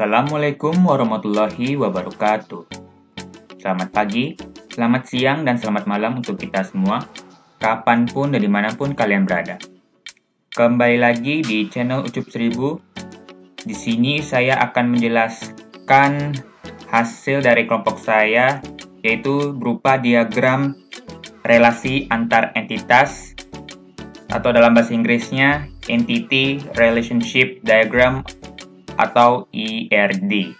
Assalamualaikum warahmatullahi wabarakatuh. Selamat pagi, selamat siang, dan selamat malam untuk kita semua, kapanpun dan dimanapun kalian berada. Kembali lagi di channel Ucup 1000. Di sini saya akan menjelaskan hasil dari kelompok saya, yaitu berupa diagram relasi antar entitas, atau dalam bahasa Inggrisnya Entity Relationship Diagram atau ERD.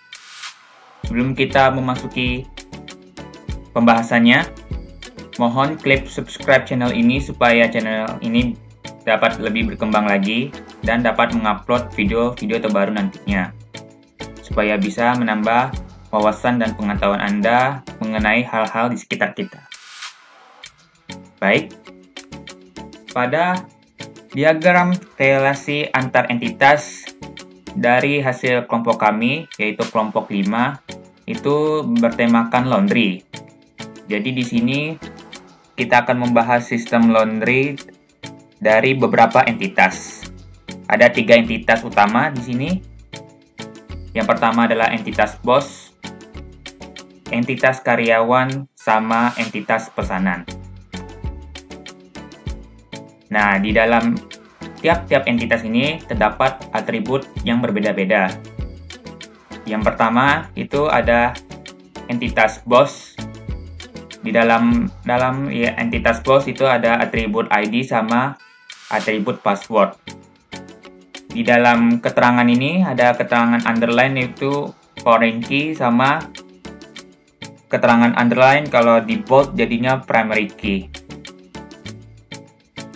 Sebelum kita memasuki pembahasannya, mohon klik subscribe channel ini supaya channel ini dapat lebih berkembang lagi dan dapat mengupload video-video terbaru nantinya, supaya bisa menambah wawasan dan pengetahuan Anda mengenai hal-hal di sekitar kita. Baik, pada diagram relasi antar entitas dari hasil kelompok kami, yaitu kelompok 5, itu bertemakan laundry. Jadi di sini kita akan membahas sistem laundry dari beberapa entitas. Ada 3 entitas utama di sini. Yang pertama adalah entitas bos, entitas karyawan, sama entitas pesanan. Nah, di dalam tiap-tiap entitas ini terdapat atribut yang berbeda-beda. Yang pertama itu ada entitas bos. Di dalam entitas bos itu ada atribut ID sama atribut password. Di dalam keterangan ini ada keterangan underline, yaitu foreign key, sama keterangan underline kalau di bold jadinya primary key.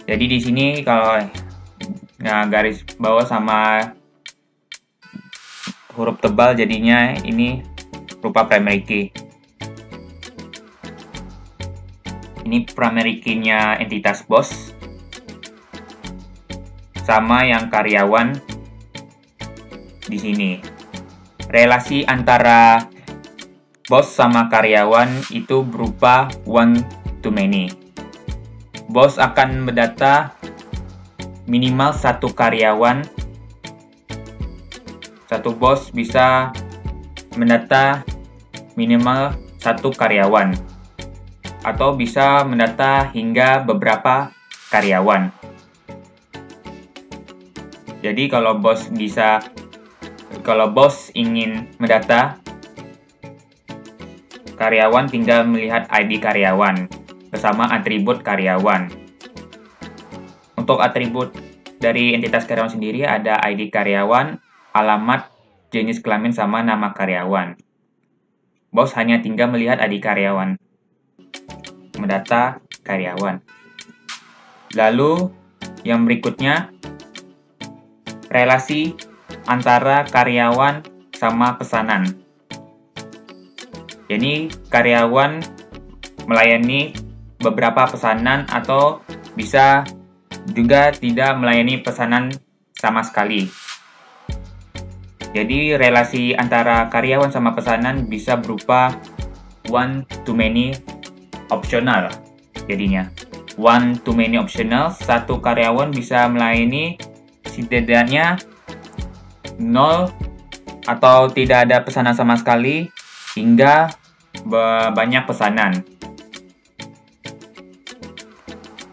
Jadi di sini kalau garis bawah sama huruf tebal jadinya ini berupa primary key. Ini primary key-nya entitas bos. Sama yang karyawan di sini. Relasi antara bos sama karyawan itu berupa one to many. Bos akan mendata minimal 1 karyawan. Satu bos bisa mendata minimal 1 karyawan, atau bisa mendata hingga beberapa karyawan. Jadi kalau bos ingin mendata karyawan, tinggal melihat ID karyawan bersama atribut karyawan. Untuk atribut dari entitas karyawan sendiri ada ID karyawan, alamat, jenis kelamin, sama nama karyawan. Bos hanya tinggal melihat ID karyawan, mendata karyawan. Lalu yang berikutnya, relasi antara karyawan sama pesanan. Jadi karyawan melayani beberapa pesanan atau bisa juga tidak melayani pesanan sama sekali. Jadi relasi antara karyawan sama pesanan bisa berupa one to many optional. Jadinya one to many optional, satu karyawan bisa melayani setidaknya 0 atau tidak ada pesanan sama sekali hingga banyak pesanan.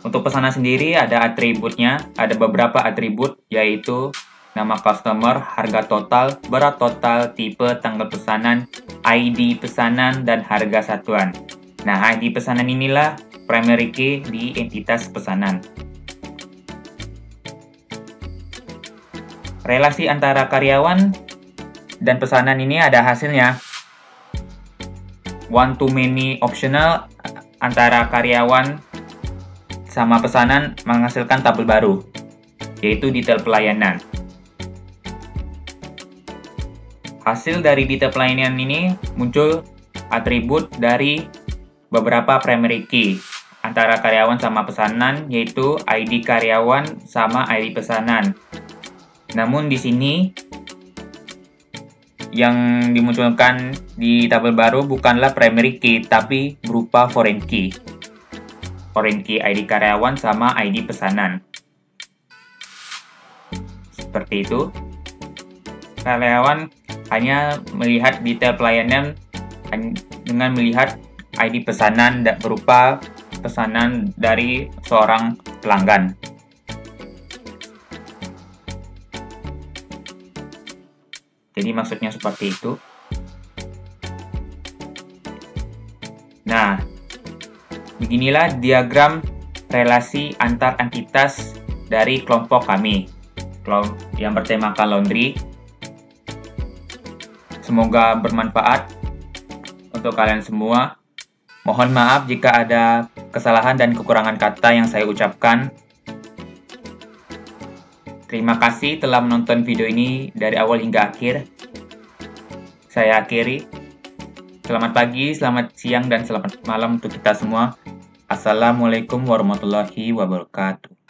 Untuk pesanan sendiri ada atributnya, ada beberapa atribut, yaitu nama customer, harga total, berat total, tipe, tanggal pesanan, ID pesanan, dan harga satuan. Nah, ID pesanan inilah primary key di entitas pesanan. Relasi antara karyawan dan pesanan ini ada hasilnya. One to many optional antara karyawan sama pesanan menghasilkan tabel baru, yaitu detail pelayanan. Hasil dari detail pelayanan ini muncul atribut dari beberapa primary key antara karyawan sama pesanan, yaitu ID karyawan sama ID pesanan. Namun di sini yang dimunculkan di tabel baru bukanlah primary key, tapi berupa foreign key. Foreign key ID karyawan sama ID pesanan. Seperti itu. Karyawan hanya melihat detail pelayanan dengan melihat ID pesanan berupa pesanan dari seorang pelanggan. Jadi maksudnya seperti itu. Nah, beginilah diagram relasi antar entitas dari kelompok kami yang bertemakan laundry. Semoga bermanfaat untuk kalian semua. Mohon maaf jika ada kesalahan dan kekurangan kata yang saya ucapkan. Terima kasih telah menonton video ini dari awal hingga akhir. Saya akhiri. Selamat pagi, selamat siang, dan selamat malam untuk kita semua. Assalamualaikum warahmatullahi wabarakatuh.